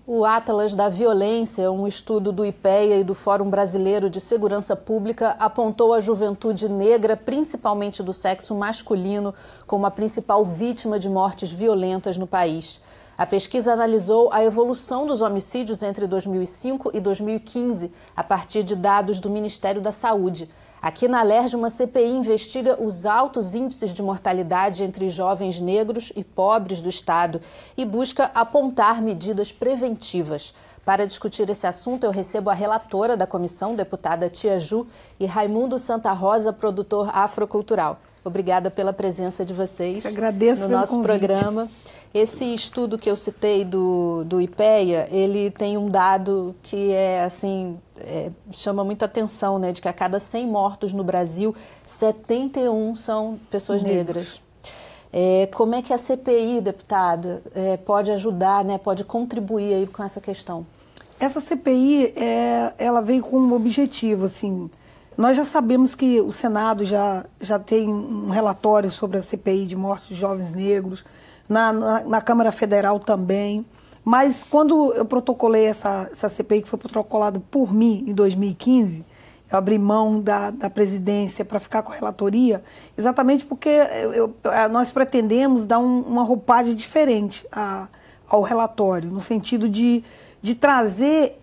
O Atlas da Violência, um estudo do IPEA e do Fórum Brasileiro de Segurança Pública, apontou a juventude negra, principalmente do sexo masculino, como a principal vítima de mortes violentas no país. A pesquisa analisou a evolução dos homicídios entre 2005 e 2015, a partir de dados do Ministério da Saúde. Aqui na Alerj, uma CPI investiga os altos índices de mortalidade entre jovens negros e pobres do Estado e busca apontar medidas preventivas. Para discutir esse assunto, eu recebo a relatora da comissão, deputada Tia Ju, e Raimundo Santa Rosa, produtor afrocultural. Obrigada pela presença de vocês no nosso programa. Esse estudo que eu citei do IPEA, ele tem um dado que chama muita atenção, né? De que a cada 100 mortos no Brasil, 71 são pessoas negras. Como é que a CPI, deputada, pode ajudar, né? Pode contribuir aí com essa questão? Essa CPI, ela veio com um objetivo, assim. Nós já sabemos que o Senado já tem um relatório sobre a CPI de mortes de jovens negros, na Câmara Federal também, mas quando eu protocolei essa CPI, que foi protocolada por mim em 2015, eu abri mão da presidência para ficar com a relatoria, exatamente porque nós pretendemos dar uma roupagem diferente ao relatório, no sentido de trazer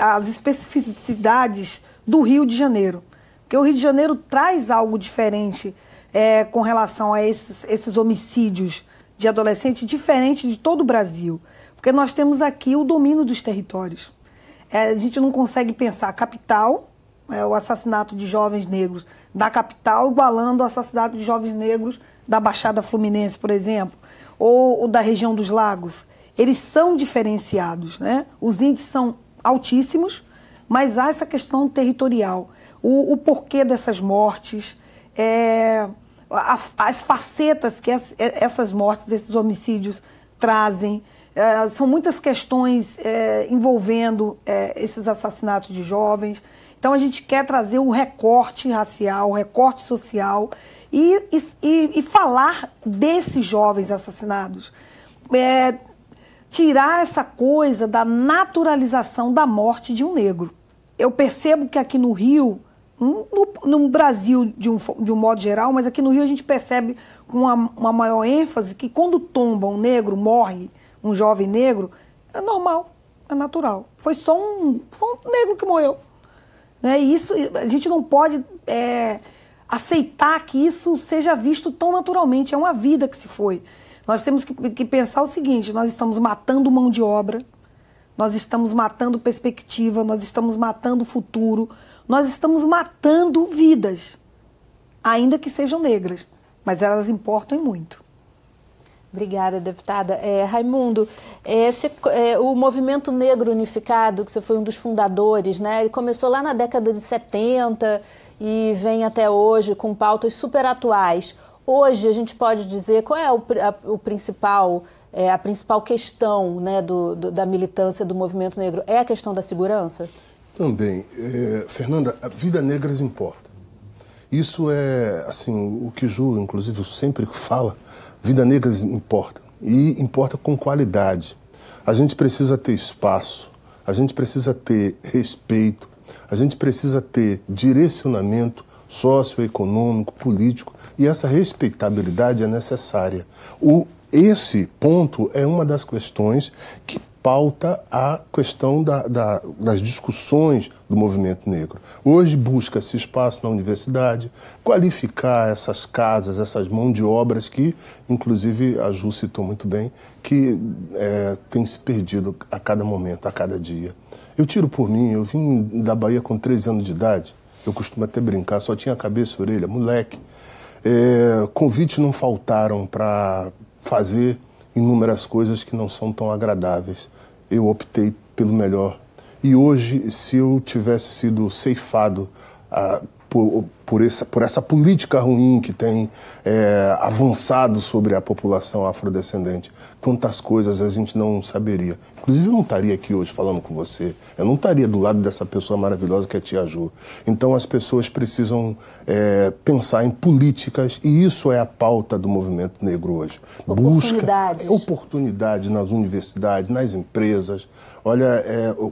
as especificidades do Rio de Janeiro, porque o Rio de Janeiro traz algo diferente com relação a esses homicídios de adolescente, diferente de todo o Brasil, porque nós temos aqui o domínio dos territórios. A gente não consegue pensar a capital, o assassinato de jovens negros da capital, igualando o assassinato de jovens negros da Baixada Fluminense, por exemplo, ou da região dos Lagos. Eles são diferenciados, né? Os índices são altíssimos, mas há essa questão territorial. O porquê dessas mortes, as facetas que essas mortes, esses homicídios trazem. São muitas questões envolvendo esses assassinatos de jovens. Então, a gente quer trazer o recorte racial, o recorte social e falar desses jovens assassinados. Tirar essa coisa da naturalização da morte de um negro. Eu percebo que aqui no Rio, no Brasil de um modo geral, mas aqui no Rio a gente percebe com uma maior ênfase que quando tomba um negro, morre um jovem negro, é normal, é natural. Foi só um negro que morreu. Né? E isso, a gente não pode aceitar que isso seja visto tão naturalmente, é uma vida que se foi. Nós temos que pensar o seguinte, nós estamos matando mão de obra, nós estamos matando perspectiva, nós estamos matando futuro, nós estamos matando vidas, ainda que sejam negras, mas elas importam muito. Obrigada, deputada. Raimundo, o Movimento Negro Unificado, que você foi um dos fundadores, né? Ele começou lá na década de 70 e vem até hoje com pautas super atuais. Hoje a gente pode dizer qual é a principal questão, né, da militância do movimento negro? É a questão da segurança? Também. Fernanda, a vida negras importa. Isso é, assim, o que Ju, inclusive, sempre fala, vida negras importa. E importa com qualidade. A gente precisa ter espaço, a gente precisa ter respeito, a gente precisa ter direcionamento socioeconômico, político, e essa respeitabilidade é necessária. Esse ponto é uma das questões que pauta a questão das discussões do movimento negro. Hoje busca-se espaço na universidade, qualificar essas casas, essas mãos de obras que, inclusive, a Ju citou muito bem, que tem se perdido a cada momento, a cada dia. Eu tiro por mim, eu vim da Bahia com 13 anos de idade, eu costumo até brincar, só tinha cabeça e orelha, moleque. Convites não faltaram para fazer inúmeras coisas que não são tão agradáveis. Eu optei pelo melhor. E hoje, se eu tivesse sido ceifado por essa política ruim que tem avançado sobre a população afrodescendente. Quantas coisas a gente não saberia. Inclusive, eu não estaria aqui hoje falando com você. Eu não estaria do lado dessa pessoa maravilhosa que é a Tia Ju. Então, as pessoas precisam pensar em políticas, e isso é a pauta do movimento negro hoje. Busca oportunidades nas universidades, nas empresas. Olha,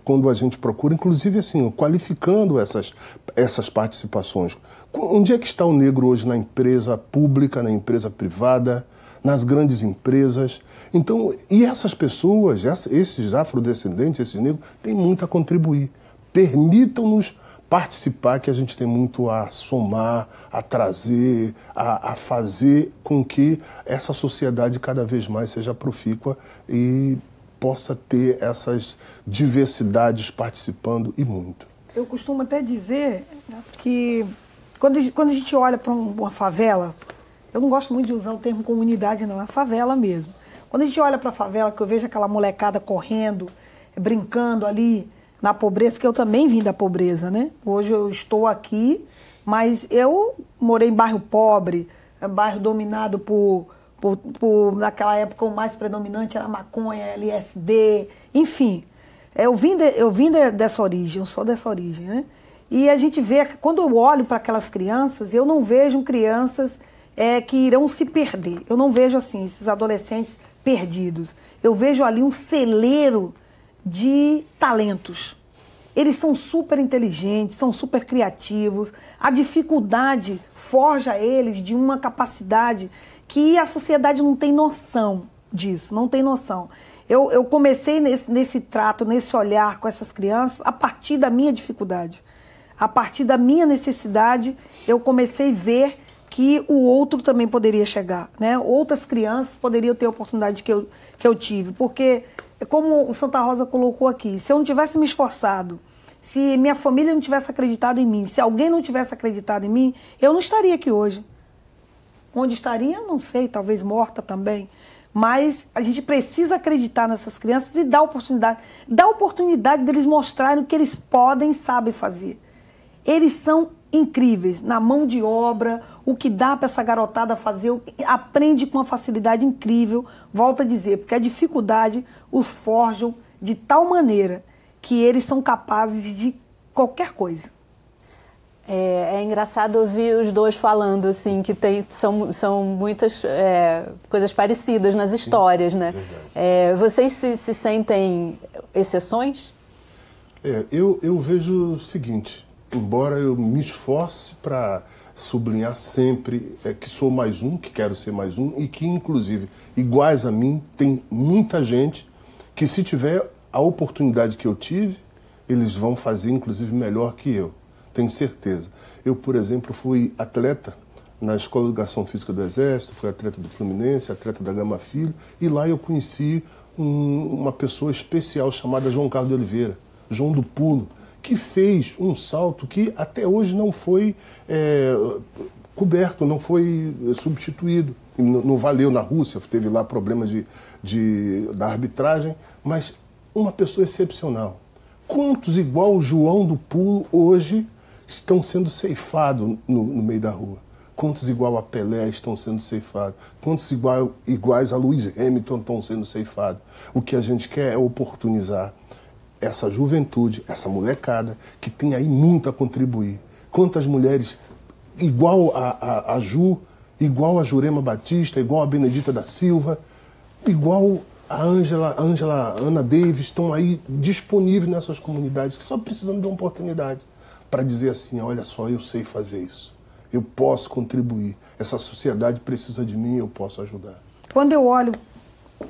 quando a gente procura, inclusive assim, qualificando essas participações. Onde é que está o negro hoje na empresa pública, na empresa privada, nas grandes empresas? Então, e essas pessoas, esses afrodescendentes, esses negros, têm muito a contribuir. Permitam-nos participar, que a gente tem muito a somar, a trazer, a fazer com que essa sociedade cada vez mais seja profícua e possa ter essas diversidades participando, e muito. Eu costumo até dizer que quando a gente olha para uma favela, eu não gosto muito de usar o termo comunidade, não, é favela mesmo. Quando a gente olha para a favela, que eu vejo aquela molecada correndo, brincando ali na pobreza, que eu também vim da pobreza, né? Hoje eu estou aqui, mas eu morei em bairro pobre, bairro dominado naquela época o mais predominante era maconha, LSD, enfim. Eu vim dessa origem, eu sou dessa origem, né? E a gente vê, quando eu olho para aquelas crianças, eu não vejo crianças que irão se perder. Eu não vejo assim, esses adolescentes perdidos. Eu vejo ali um celeiro de talentos. Eles são super inteligentes, são super criativos. A dificuldade forja eles de uma capacidade que a sociedade não tem noção disso, não tem noção. Eu comecei nesse trato, nesse olhar com essas crianças a partir da minha dificuldade. A partir da minha necessidade, eu comecei a ver que o outro também poderia chegar, né? Outras crianças poderiam ter a oportunidade que eu tive. Porque, como o Santa Rosa colocou aqui, se eu não tivesse me esforçado, se minha família não tivesse acreditado em mim, se alguém não tivesse acreditado em mim, eu não estaria aqui hoje. Onde estaria, não sei, talvez morta também. Mas a gente precisa acreditar nessas crianças e dar oportunidade deles mostrarem o que eles podem e sabem fazer. Eles são incríveis na mão de obra, o que dá para essa garotada fazer, aprende com uma facilidade incrível, volto a dizer, porque a dificuldade os forjam de tal maneira que eles são capazes de qualquer coisa. É engraçado ouvir os dois falando, assim, que são muitas coisas parecidas nas histórias, né? Vocês se sentem exceções? Eu vejo o seguinte, embora eu me esforce para sublinhar sempre que sou mais um, que quero ser mais um, e que, inclusive, iguais a mim, tem muita gente que, se tiver a oportunidade que eu tive, eles vão fazer, inclusive, melhor que eu. Tenho certeza. Eu, por exemplo, fui atleta na Escola de Educação Física do Exército, fui atleta do Fluminense, atleta da Gama Filho, e lá eu conheci uma pessoa especial chamada João Carlos de Oliveira, João do Pulo, que fez um salto que até hoje não foi coberto, não foi substituído. Não valeu na Rússia, teve lá problemas da arbitragem, mas uma pessoa excepcional. Quantos igual o João do Pulo hoje estão sendo ceifados no meio da rua? Quantos igual a Pelé estão sendo ceifados? Quantos iguais a Lewis Hamilton estão sendo ceifados? O que a gente quer é oportunizar essa juventude, essa molecada, que tem aí muito a contribuir. Quantas mulheres igual a Ju, igual a Jurema Batista, igual a Benedita da Silva, igual a Ana Davis, estão aí disponíveis nessas comunidades, que só precisam de uma oportunidade para dizer assim, olha só, eu sei fazer isso, eu posso contribuir, essa sociedade precisa de mim, eu posso ajudar. Quando eu olho,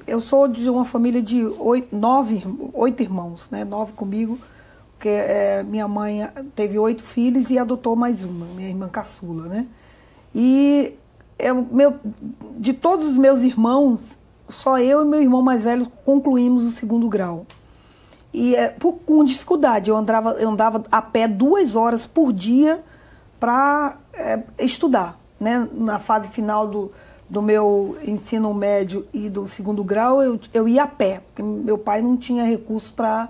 eu sou de uma família de 8 irmãos, né? 9 comigo, porque minha mãe teve 8 filhos e adotou mais uma, minha irmã caçula, né? E de todos os meus irmãos, só eu e meu irmão mais velho concluímos o 2º grau. E com dificuldade, eu andava a pé 2 horas por dia para estudar, né? Na fase final do meu ensino médio e do 2º grau, eu ia a pé, porque meu pai não tinha recursos para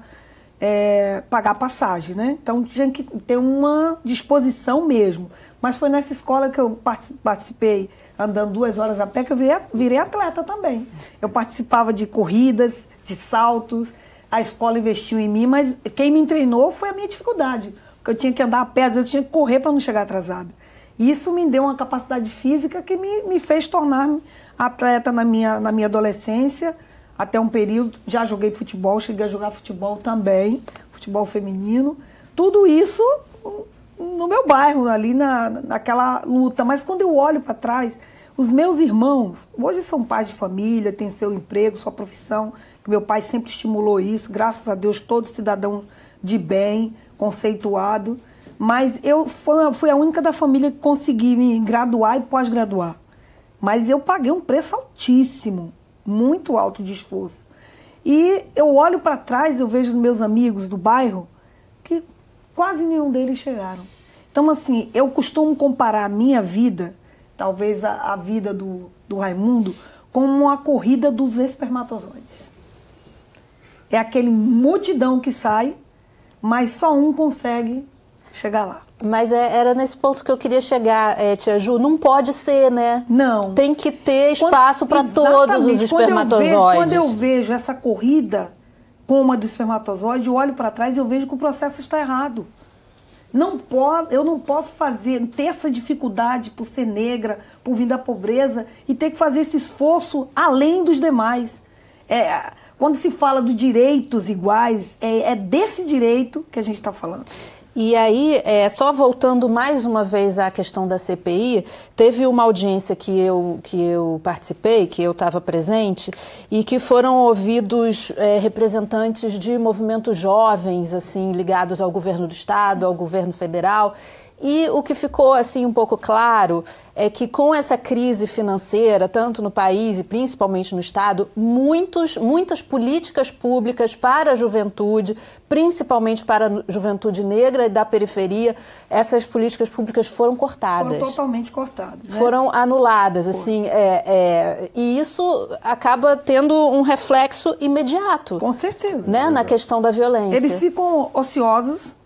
pagar passagem, né? Então tinha que ter uma disposição mesmo. Mas foi nessa escola que eu participei, andando 2 horas a pé, que eu virei atleta também. Eu participava de corridas, de saltos, a escola investiu em mim, mas quem me treinou foi a minha dificuldade. Porque eu tinha que andar a pé, às vezes eu tinha que correr para não chegar atrasado. E isso me deu uma capacidade física que me fez tornar-me atleta na minha adolescência, até um período. Já joguei futebol, cheguei a jogar futebol também, futebol feminino. Tudo isso no meu bairro, ali naquela luta. Mas quando eu olho para trás, os meus irmãos, hoje são pais de família, têm seu emprego, sua profissão, que meu pai sempre estimulou isso, graças a Deus, todo cidadão de bem, conceituado. Mas eu fui a única da família que consegui me graduar e pós-graduar. Mas eu paguei um preço altíssimo, muito alto de esforço. E eu olho para trás, eu vejo os meus amigos do bairro, que quase nenhum deles chegaram. Então, assim, eu costumo comparar a minha vida, talvez a vida do Raimundo, como uma corrida dos espermatozoides. É aquele multidão que sai, mas só um consegue chegar lá. Mas era nesse ponto que eu queria chegar, Tia Ju. Não pode ser, né? Não. Tem que ter espaço para todos os espermatozoides. Quando eu vejo essa corrida como a do espermatozoide, eu olho para trás e eu vejo que o processo está errado. Eu não posso ter essa dificuldade por ser negra, por vir da pobreza e ter que fazer esse esforço além dos demais. Quando se fala de direitos iguais, é desse direito que a gente está falando. E aí, só voltando mais uma vez à questão da CPI, teve uma audiência que eu participei, que eu estava presente, e que foram ouvidos representantes de movimentos jovens, assim, ligados ao governo do Estado, ao governo federal. E o que ficou assim um pouco claro é que com essa crise financeira, tanto no país e principalmente no Estado, muitas políticas públicas para a juventude, principalmente para a juventude negra e da periferia, essas políticas públicas foram cortadas. Foram totalmente cortadas. Né? Foram anuladas, assim, e isso acaba tendo um reflexo imediato. Com certeza. Né, na questão da violência. Eles ficam ociosos.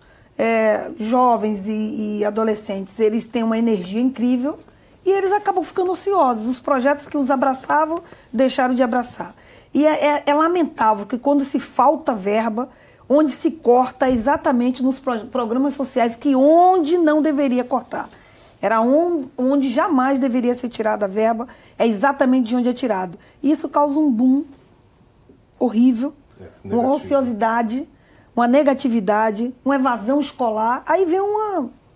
Jovens e adolescentes, eles têm uma energia incrível e eles acabam ficando ociosos. Os projetos que os abraçavam, deixaram de abraçar. E é lamentável que quando se falta verba, onde se corta exatamente nos programas sociais, que onde não deveria cortar. Era onde jamais deveria ser tirada a verba, é exatamente de onde é tirado. Isso causa um boom horrível, uma ociosidade, uma negatividade, uma evasão escolar, aí vem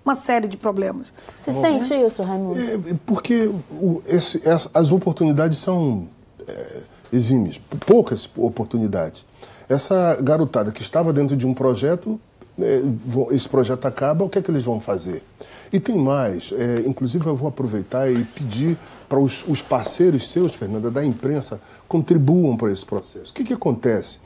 uma série de problemas. Você sente isso, Raimundo? Porque as oportunidades são exímias, poucas oportunidades. Essa garotada que estava dentro de um projeto, esse projeto acaba, o que é que eles vão fazer? E tem mais, inclusive eu vou aproveitar e pedir para os parceiros seus, Fernanda, da imprensa, contribuam para esse processo. O que acontece?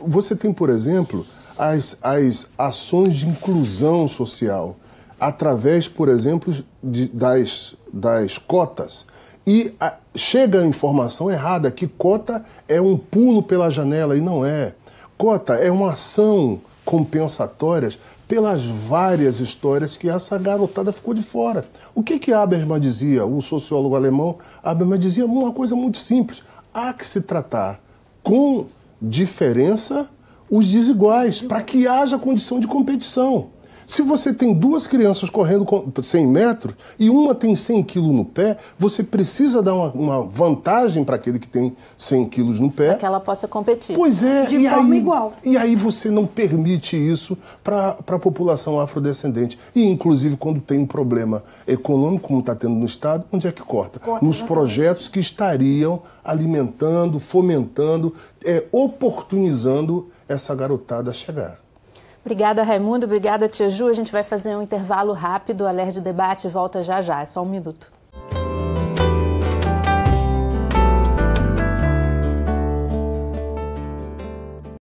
Você tem, por exemplo, as ações de inclusão social, através, por exemplo, das cotas. E chega a informação errada, que cota é um pulo pela janela, e não é. Cota é uma ação compensatória pelas várias histórias que essa garotada ficou de fora. O que Habermas dizia, o sociólogo alemão? Habermas dizia uma coisa muito simples: há que se tratar com diferença os desiguais, para que haja condição de competição. Se você tem 2 crianças correndo 100 metros e uma tem 100 quilos no pé, você precisa dar uma vantagem para aquele que tem 100 quilos no pé. Para que ela possa competir. Pois é. De forma igual. E aí você não permite isso para a população afrodescendente. E, inclusive, quando tem um problema econômico, como está tendo no Estado, onde é que corta? Nos projetos que estariam alimentando, fomentando, oportunizando essa garotada a chegar. Obrigada, Raimundo. Obrigada, Tia Ju. A gente vai fazer um intervalo rápido. A LERJ Debate volta já já. É só um minuto.